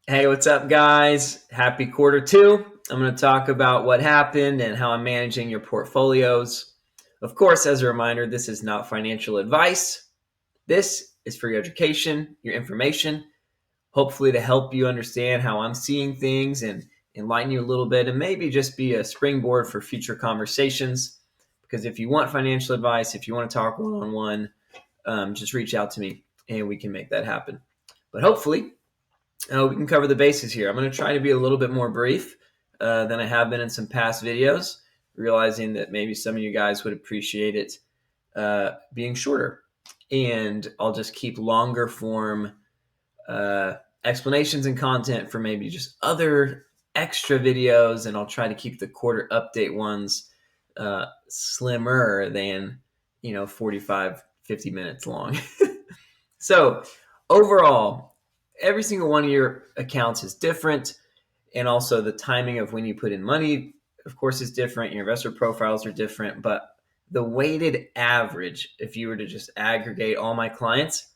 Hey, what's up, guys? Happy quarter two. I'm going to talk about what happened and how I'm managing your portfolios. Of course, as a reminder, this is not financial advice. This is for your education, your information, hopefully to help you understand how I'm seeing things and enlighten you a little bit and maybe just be a springboard for future conversations. Because if you want financial advice, if you want to talk one on one, just reach out to me and we can make that happen. But hopefully, we can cover the bases here. I'm going to try to be a little bit more brief than I have been in some past videos, realizing that maybe some of you guys would appreciate it being shorter. And I'll just keep longer form explanations and content for maybe just other extra videos, and I'll try to keep the quarter update ones slimmer than 45 50 minutes long. So overall, every single one of your accounts is different, and also the timing of when you put in money, of course, is different. Your investor profiles are different, but the weighted average, if you were to just aggregate all my clients,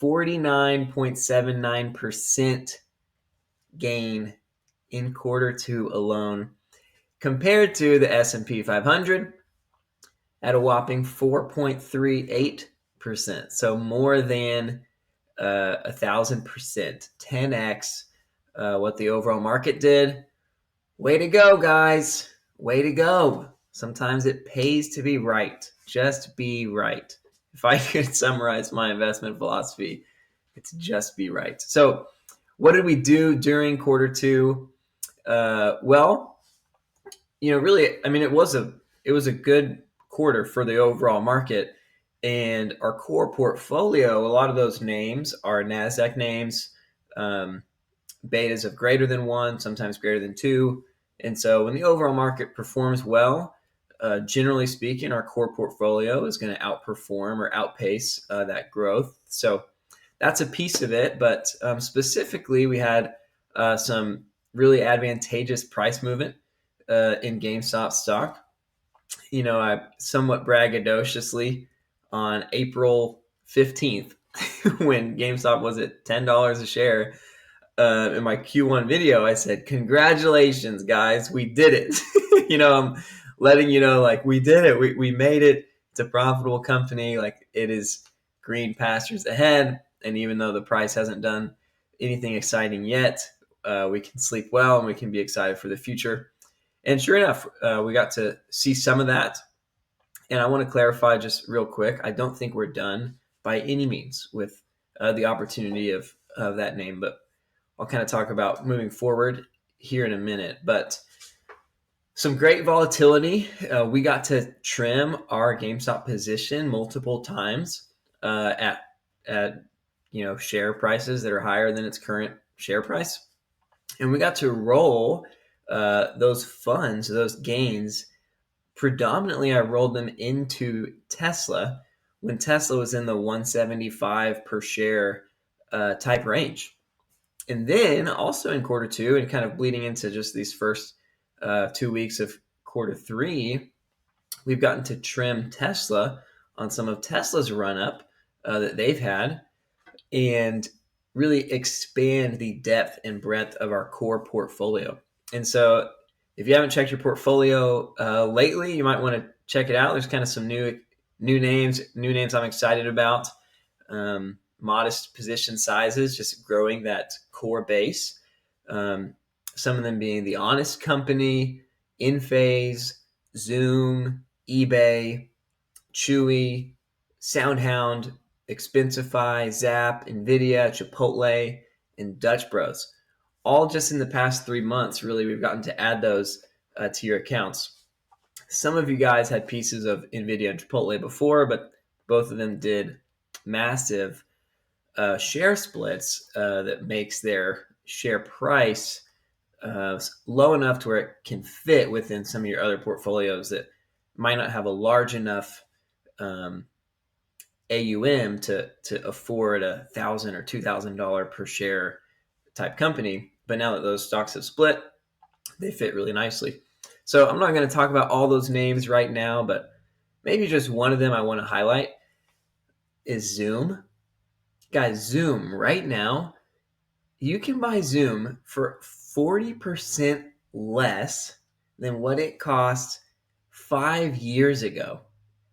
49.79% gain in quarter two alone, compared to the S&P 500 at a whopping 4.38%. So more than 1,000%, 10x what the overall market did. Way to go, guys. Way to go. Sometimes it pays to be right. Just be right. If I could summarize my investment philosophy, it's just be right. So, what did we do during quarter two? Really, I mean, it was a good quarter for the overall market, and our core portfolio. A lot of those names are Nasdaq names, betas of greater than one, sometimes greater than two, and so when the overall market performs well, generally speaking, our core portfolio is going to outperform or outpace that growth. So that's a piece of it, but specifically, we had some really advantageous price movement in GameStop stock. I somewhat braggadociously on April 15th, when GameStop was at $10 a share, in my Q1 video, I said, "Congratulations, guys, we did it." I'm letting you know, like, we did it. We made it. It's a profitable company. Like, it is green pastures ahead. And even though the price hasn't done anything exciting yet, we can sleep well and we can be excited for the future. And sure enough, we got to see some of that. And I want to clarify just real quick, I don't think we're done by any means with the opportunity of that name, but I'll kind of talk about moving forward here in a minute. But some great volatility. We got to trim our GameStop position multiple times at share prices that are higher than its current share price, and we got to roll those funds, those gains. Predominantly, I rolled them into Tesla when Tesla was in the 175 per share type range. And then also in quarter two, and kind of bleeding into just these first 2 weeks of quarter three, we've gotten to trim Tesla on some of Tesla's run up that they've had, and really expand the depth and breadth of our core portfolio. And so if you haven't checked your portfolio lately, you might want to check it out. There's kind of some new names I'm excited about. Modest position sizes, just growing that core base. Some of them being The Honest Company, InPhase, Zoom, eBay, Chewy, SoundHound, Expensify, Zap, NVIDIA, Chipotle, and Dutch Bros. All just in the past 3 months, really, we've gotten to add those to your accounts. Some of you guys had pieces of NVIDIA and Chipotle before, but both of them did massive share splits that makes their share price low enough to where it can fit within some of your other portfolios that might not have a large enough AUM to afford $1,000 or $2,000 per share type company. But now that those stocks have split, they fit really nicely. So I'm not going to talk about all those names right now, but maybe just one of them I want to highlight is Zoom. Guys, Zoom right now You can buy Zoom for 40% less than what it cost 5 years ago.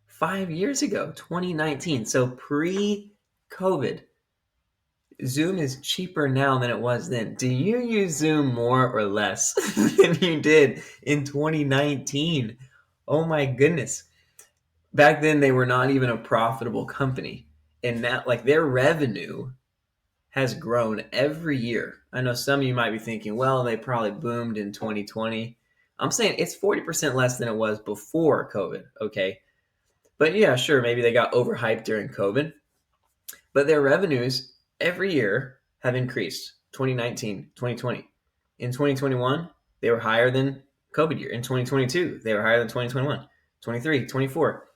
5 years ago, 2019. So pre COVID, Zoom is cheaper now than it was then. Do you use Zoom more or less than you did in 2019? Oh my goodness. Back then, they were not even a profitable company. And now, like, their revenue has grown every year. I know some of you might be thinking, well, they probably boomed in 2020. I'm saying it's 40% less than it was before COVID, okay? But yeah, sure, maybe they got overhyped during COVID, but their revenues every year have increased. 2019, 2020. In 2021, they were higher than COVID year. In 2022, they were higher than 2021, 23, 24.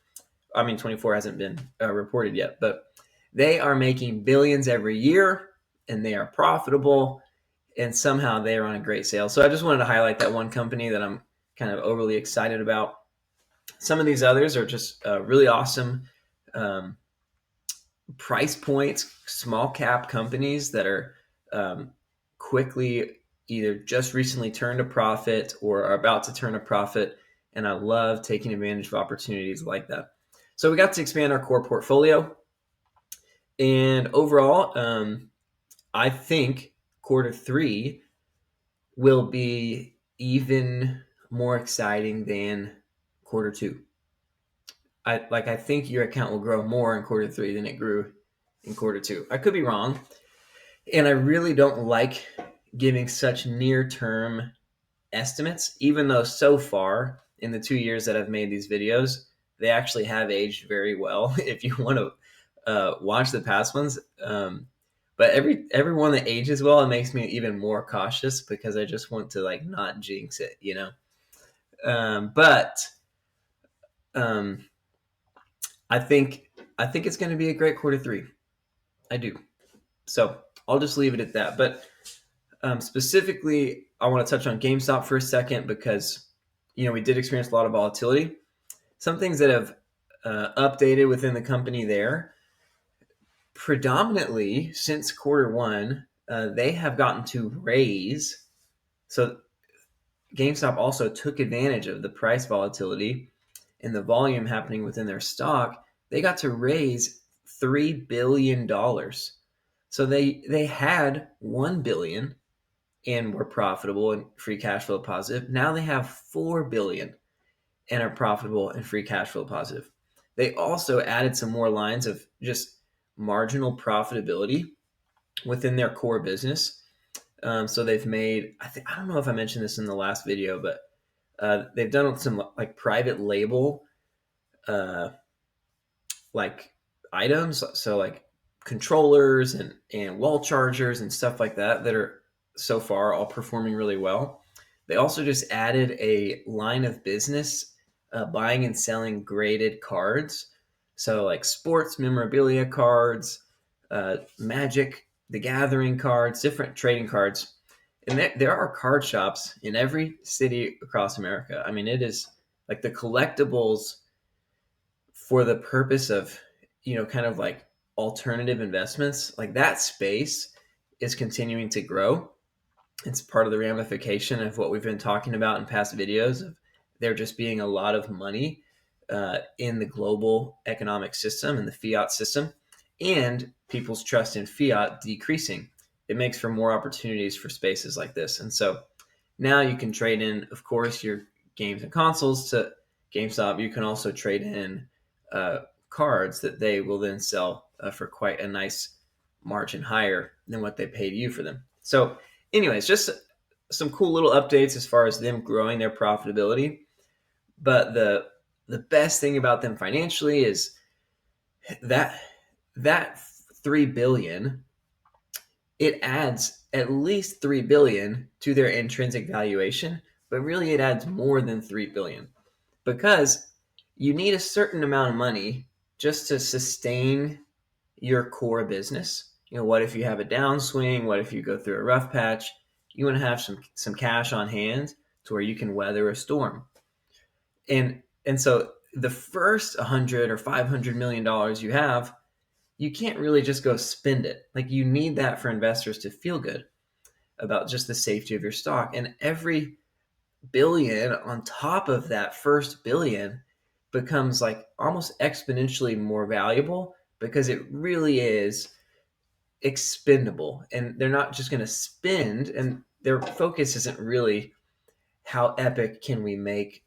I mean, 24 hasn't been reported yet, but they are making billions every year and they are profitable and somehow they are on a great sale. So I just wanted to highlight that one company that I'm kind of overly excited about. Some of these others are just really awesome um, price points, small cap companies that are quickly either just recently turned a profit or are about to turn a profit. And I love taking advantage of opportunities like that. So we got to expand our core portfolio. And overall, I think quarter three will be even more exciting than quarter two. I think your account will grow more in quarter three than it grew in quarter two. I could be wrong. And I really don't like giving such near term estimates, even though so far in the 2 years that I've made these videos, they actually have aged very well. If you want to watch the past ones, but every one that ages well, it makes me even more cautious because I just want to like not jinx it, you know. But I think it's going to be a great quarter three. I do. So I'll just leave it at that. But specifically, I want to touch on GameStop for a second because we did experience a lot of volatility. Some things that have updated within the company there, predominantly since quarter one, they have gotten to raise. So GameStop also took advantage of the price volatility and the volume happening within their stock. They got to raise $3 billion. So they had $1 billion and were profitable and free cash flow positive. Now they have $4 billion and are profitable and free cash flow positive. They also added some more lines of just marginal profitability within their core business. So they've made, I don't know if I mentioned this in the last video, but they've done some like private label like items. So like controllers and wall chargers and stuff like that are so far all performing really well. They also just added a line of business buying and selling graded cards. So like sports memorabilia cards, Magic, the Gathering cards, different trading cards. And there are card shops in every city across America. I mean, it is like the collectibles for the purpose of, kind of like alternative investments, like that space is continuing to grow. It's part of the ramification of what we've been talking about in past videos of there just being a lot of money in the global economic system and the fiat system, and people's trust in fiat decreasing. It makes for more opportunities for spaces like this. And so now you can trade in, of course, your games and consoles to GameStop. You can also trade in cards that they will then sell for quite a nice margin higher than what they paid you for them. So anyways, just some cool little updates as far as them growing their profitability. But the best thing about them financially is that $3 billion, it adds at least $3 billion to their intrinsic valuation, but really it adds more than $3 billion because you need a certain amount of money just to sustain your core business. What if you have a downswing? What if you go through a rough patch? You want to have some cash on hand to where you can weather a storm. And so the first 100 or $500 million you have, you can't really just go spend it. Like you need that for investors to feel good. about just the safety of your stock. And every billion on top of that first billion becomes like almost exponentially more valuable because it really is expendable, and they're not just going to spend, and their focus isn't really how epic can we make,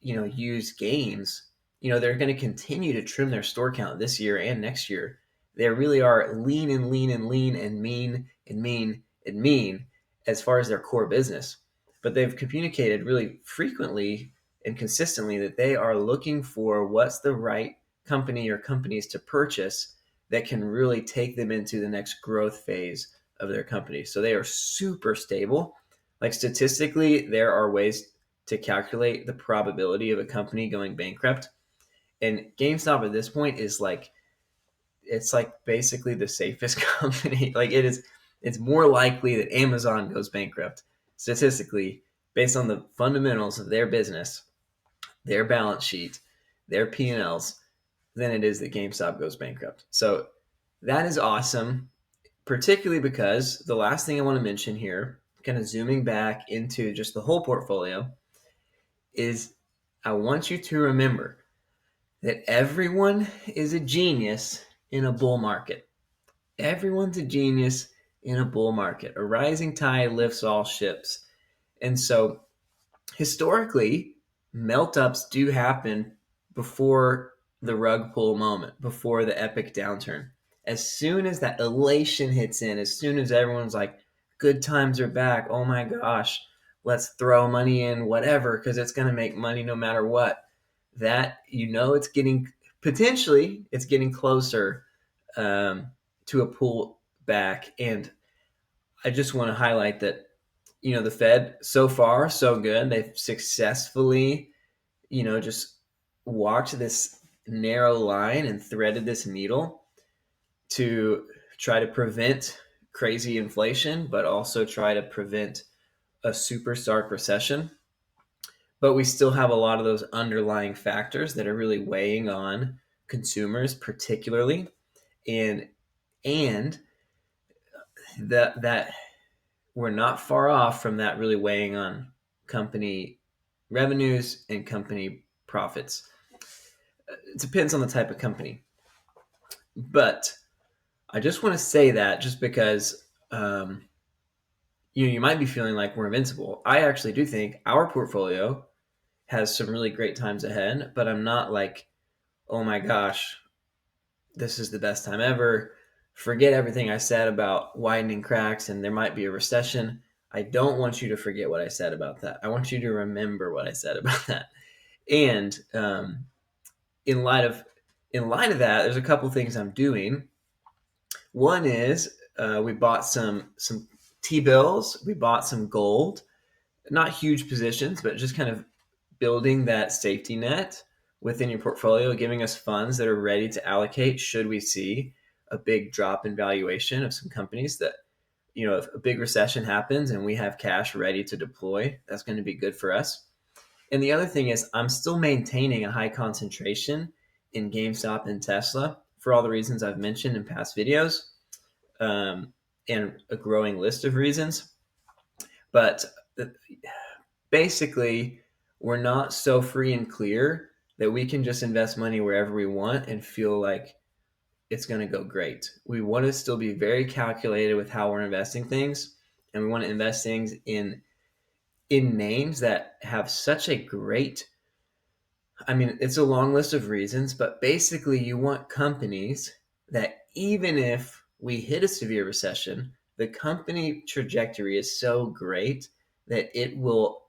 use games. They're going to continue to trim their store count this year and next year. They really are lean and lean and lean and mean and mean and mean as far as their core business. But they've communicated really frequently and consistently that they are looking for what's the right company or companies to purchase that can really take them into the next growth phase of their company. So they are super stable. Like statistically, there are ways to calculate the probability of a company going bankrupt. And GameStop at this point is like, it's like basically the safest company. Like it's more likely that Amazon goes bankrupt statistically based on the fundamentals of their business, their balance sheet, their P&Ls, than it is that GameStop goes bankrupt. So that is awesome, particularly because the last thing I want to mention here, kind of zooming back into just the whole portfolio, is I want you to remember that everyone is a genius in a bull market. Everyone's a genius in a bull market. A rising tide lifts all ships. And so historically, melt ups do happen before the rug pull moment, before the epic downturn. As soon as that elation hits in, as soon as everyone's like, good times are back, oh my gosh, let's throw money in, whatever, because it's going to make money no matter what. That, it's getting, potentially, it's getting closer to a pull back. And I just want to highlight that the Fed, so far, so good. They've successfully, just walked this narrow line and threaded this needle to try to prevent crazy inflation, but also try to prevent a super stark recession. But we still have a lot of those underlying factors that are really weighing on consumers, particularly, and that we're not far off from that really weighing on company revenues and company profits. It depends on the type of company. But I just want to say that just because you might be feeling like we're invincible. I actually do think our portfolio has some really great times ahead, but I'm not like, oh my gosh, this is the best time ever. Forget everything I said about widening cracks and there might be a recession. I don't want you to forget what I said about that. I want you to remember what I said about that. And in light of that, there's a couple things I'm doing. One is we bought some T-bills. We bought some gold. Not huge positions, but just kind of building that safety net within your portfolio, giving us funds that are ready to allocate should we see a big drop in valuation of some companies that, if a big recession happens and we have cash ready to deploy, that's going to be good for us. And the other thing is I'm still maintaining a high concentration in GameStop and Tesla for all the reasons I've mentioned in past videos, and a growing list of reasons. But basically, we're not so free and clear that we can just invest money wherever we want and feel like it's going to go great. We want to still be very calculated with how we're investing things, and we want to invest things in names that have such a great, it's a long list of reasons, but basically you want companies that even if we hit a severe recession, the company trajectory is so great that it will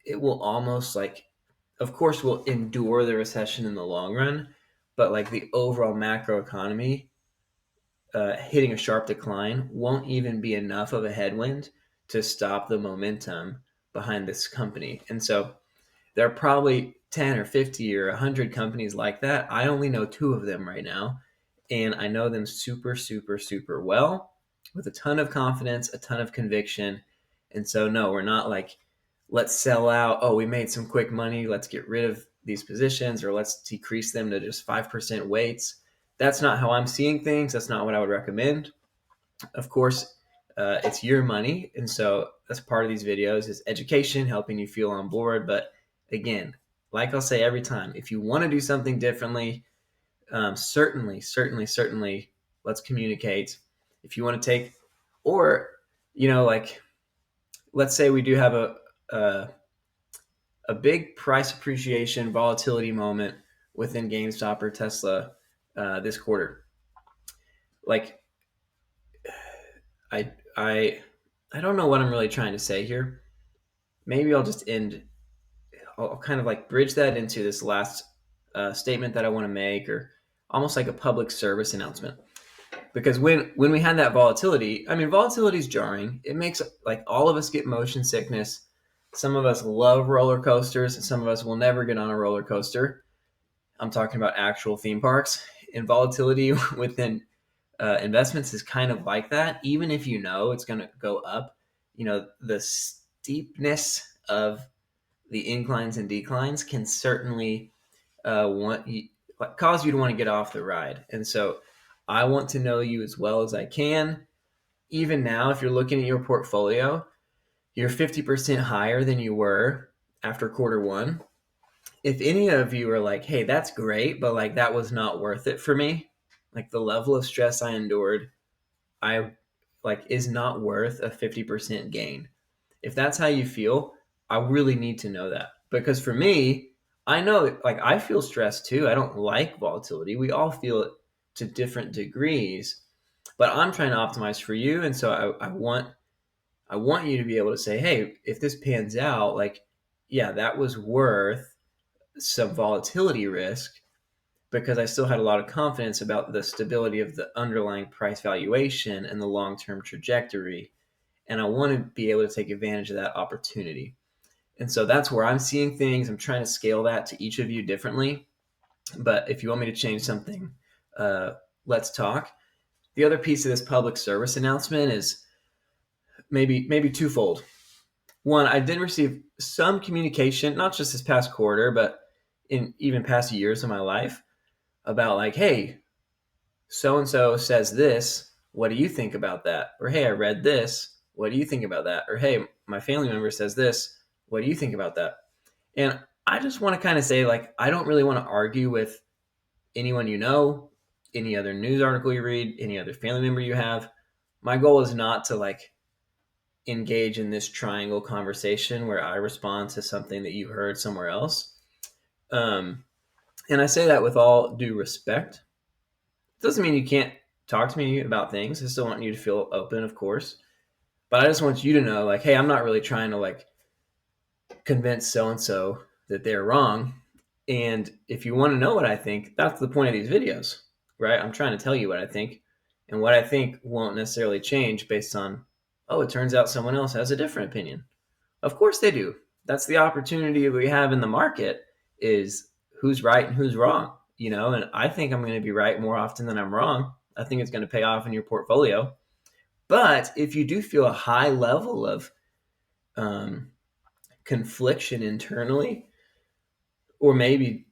almost like, of course, will endure the recession in the long run, but like the overall macro economy hitting a sharp decline won't even be enough of a headwind to stop the momentum behind this company. And so there are probably 10 or 50 or 100 companies like that. I only know 2 of them right now, and I know them super, super, super well with a ton of confidence, a ton of conviction. And so, no, we're not like, let's sell out. Oh, we made some quick money. Let's get rid of these positions, or let's decrease them to just 5% weights. That's not how I'm seeing things. That's not what I would recommend. Of course, It's your money, and so that's part of these videos is education, helping you feel on board. But again, like I'll say every time, if you want to do something differently, certainly, let's communicate. If you want to take, or like let's say we do have a, a big price appreciation volatility moment within GameStop or Tesla this quarter. Like I I I don't know what I'm really trying to say here. Maybe I'll just end. I'll kind of like bridge that into this last statement that I want to make, or almost like a public service announcement. Because when we had that volatility, I mean, volatility is jarring. It makes like all of us get motion sickness. Some of us love roller coasters, and some of us will never get on a roller coaster. I'm talking about actual theme parks. And volatility within investments is kind of like that. Even if you know it's going to go up, the steepness of the inclines and declines can certainly cause you to want to get off the ride. And so I want to know you as well as I can. Even now, if you're looking at your portfolio, you're 50% higher than you were after quarter one. If any of you are like, hey, that's great, but like that was not worth it for me, like the level of stress I endured, I like is not worth a 50% gain. If that's how you feel, I really need to know that. Because for me, I know like I feel stressed too. I don't like volatility. We all feel it to different degrees, but I'm trying to optimize for you. And so I want you to be able to say, hey, if this pans out, like, yeah, that was worth some volatility risk because I still had a lot of confidence about the stability of the underlying price valuation and the long term trajectory. And I want to be able to take advantage of that opportunity. And so that's where I'm seeing things. I'm trying to scale that to each of you differently. But if you want me to change something, let's talk. The other piece of this public service announcement is maybe twofold. One, I did receive some communication, not just this past quarter, but in even past years of my life, about like, hey, so and so says this. What do you think about that? Or hey, I read this. What do you think about that? Or hey, my family member says this. What do you think about that? And I just want to kind of say, like, I don't really want to argue with anyone you know, any other news article you read, any other family member you have. My goal is not to like engage in this triangle conversation where I respond to something that you heard somewhere else. And I say that with all due respect. It doesn't mean you can't talk to me about things. I still want you to feel open, of course. But I just want you to know, like, hey, I'm not really trying to like convince so and so that they're wrong. And if you want to know what I think, that's the point of these videos, right? I'm trying to tell you what I think. And what I think won't necessarily change based on, oh, it turns out someone else has a different opinion. Of course they do. That's the opportunity we have in the market is who's right and who's wrong, and I think I'm going to be right more often than I'm wrong. I think it's going to pay off in your portfolio. But if you do feel a high level of confliction internally, or maybe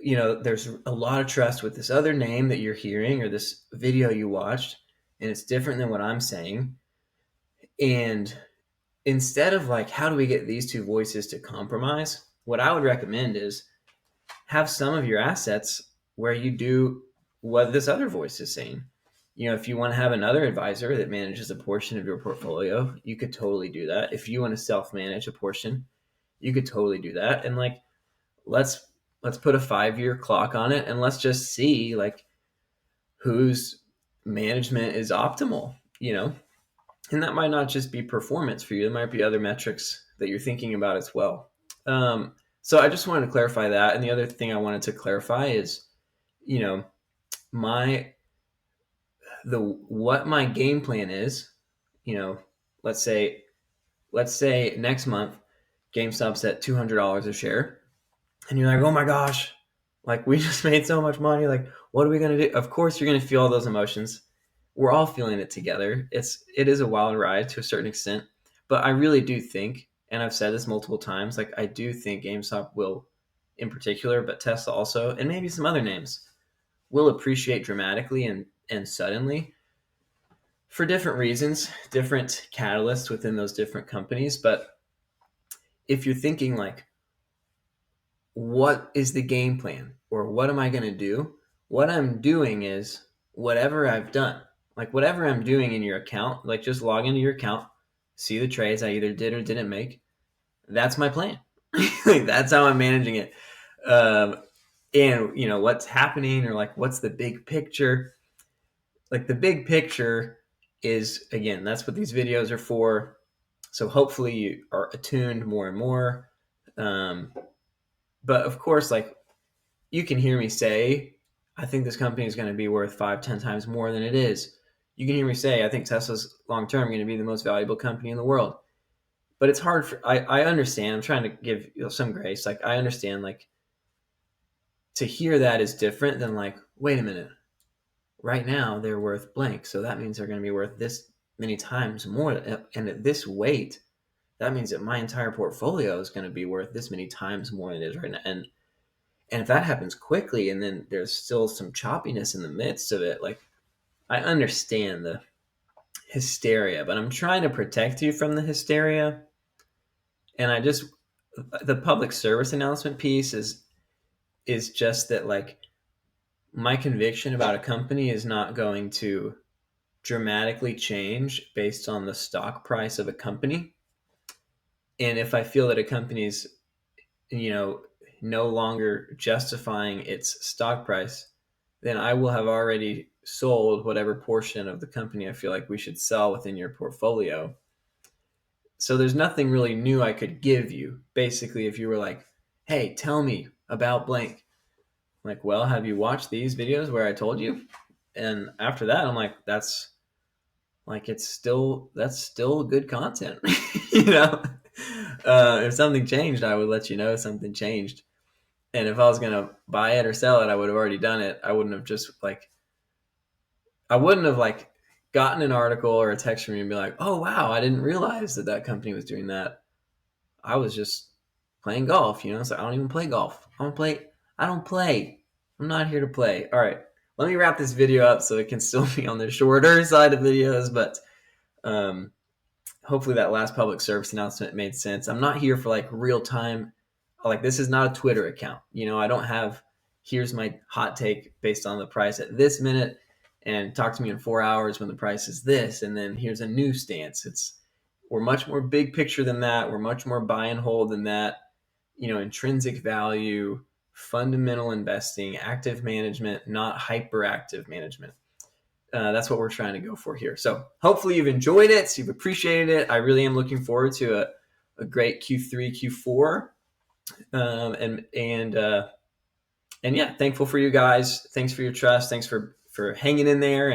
there's a lot of trust with this other name that you're hearing or this video you watched, and it's different than what I'm saying, and instead of like, how do we get these two voices to compromise? What I would recommend is have some of your assets where you do what this other voice is saying. If you want to have another advisor that manages a portion of your portfolio, you could totally do that. If you want to self-manage a portion, you could totally do that. And like, let's put a 5-year clock on it and let's just see like whose management is optimal, and that might not just be performance for you. There might be other metrics that you're thinking about as well. So I just wanted to clarify that. And the other thing I wanted to clarify is, my what my game plan is. Let's say next month GameStop's at $200 a share, and you're like, oh my gosh, like we just made so much money. Like, what are we gonna do? Of course, you're gonna feel all those emotions. We're all feeling it together. It is a wild ride to a certain extent, but I really do think, and I've said this multiple times, like I do think GameStop will, in particular, but Tesla also, and maybe some other names, will appreciate dramatically and suddenly. for different reasons, different catalysts within those different companies. But if you're thinking like, what is the game plan or what am I going to do? What I'm doing is whatever I've done, like whatever I'm doing in your account, like just log into your account, see the trades I either did or didn't make. That's my plan. Like, that's how I'm managing it. And what's happening or like what's the big picture? Like the big picture is, again, that's what these videos are for. So hopefully you are attuned more and more. But of course, like, you can hear me say, I think this company is going to be worth 5-10 times more than it is. You can hear me say, I think Tesla's long term going to be the most valuable company in the world. But it's hard for, I understand. I'm trying to give some grace. Like, I understand, like, to hear that is different than like, wait a minute, right now they're worth blank. So that means they're going to be worth this many times more. And at this weight, that means that my entire portfolio is going to be worth this many times more than it is right now. And if that happens quickly and then there's still some choppiness in the midst of it, like, I understand the hysteria, but I'm trying to protect you from the hysteria. And the public service announcement piece is just that, like, my conviction about a company is not going to dramatically change based on the stock price of a company. And if I feel that a company's, no longer justifying its stock price, then I will have already sold whatever portion of the company I feel like we should sell within your portfolio. So there's nothing really new I could give you. Basically, if you were like, hey, tell me about blank. I'm like, well, have you watched these videos where I told you? And after that, I'm like, that's still good content. you know, if something changed, I would let you know something changed. And if I was going to buy it or sell it, I would have already done it. I wouldn't have like gotten an article or a text from you and be like, oh, wow, I didn't realize that company was doing that. I was just playing golf, so I don't even play golf. I don't play. I'm not here to play. All right. Let me wrap this video up so it can still be on the shorter side of videos, but hopefully that last public service announcement made sense. I'm not here for like real time. Like, this is not a Twitter account. I don't have, here's my hot take based on the price at this minute and talk to me in 4 hours when the price is this. And then here's a new stance. We're much more big picture than that. We're much more buy and hold than that. Intrinsic value, fundamental investing, active management, not hyperactive management. That's what we're trying to go for here. So hopefully you've enjoyed it. You've appreciated it. I really am looking forward to a great Q3, Q4. And yeah, thankful for you guys. Thanks for your trust. Thanks for hanging in there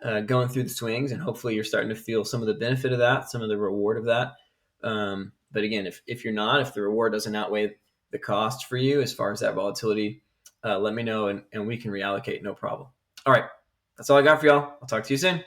and going through the swings. And hopefully you're starting to feel some of the benefit of that, some of the reward of that. But again, if you're not, if the reward doesn't outweigh the cost for you as far as that volatility, let me know and we can reallocate, no problem. All right. That's all I got for y'all. I'll talk to you soon.